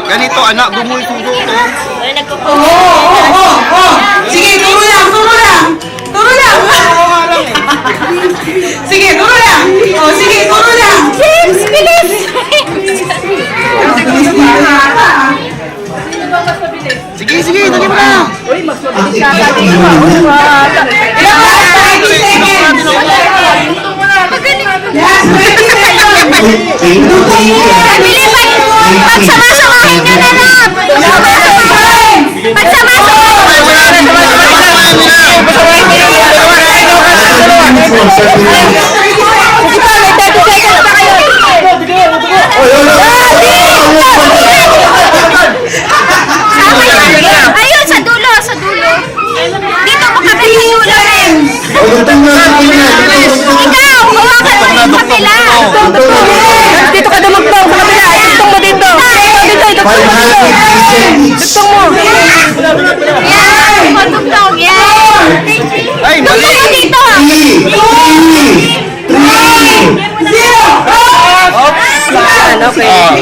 Ganito anak, gumoy suso. Sige, turo lang. Sige, turo lang. Sige, turo lang. James, bilis! Sige, dali mo na. Pagsama-samahin nyo na lang! Ayun, sa dulo. Dito mo kami sa dulo rin. Ikaw, hawakan mo yung kapila. Dito ka dumagtong sa kapila. Dugtong mo dito. Dugtong mo. Yan, dugtong. Yan. Dugtong mo dito. Okay.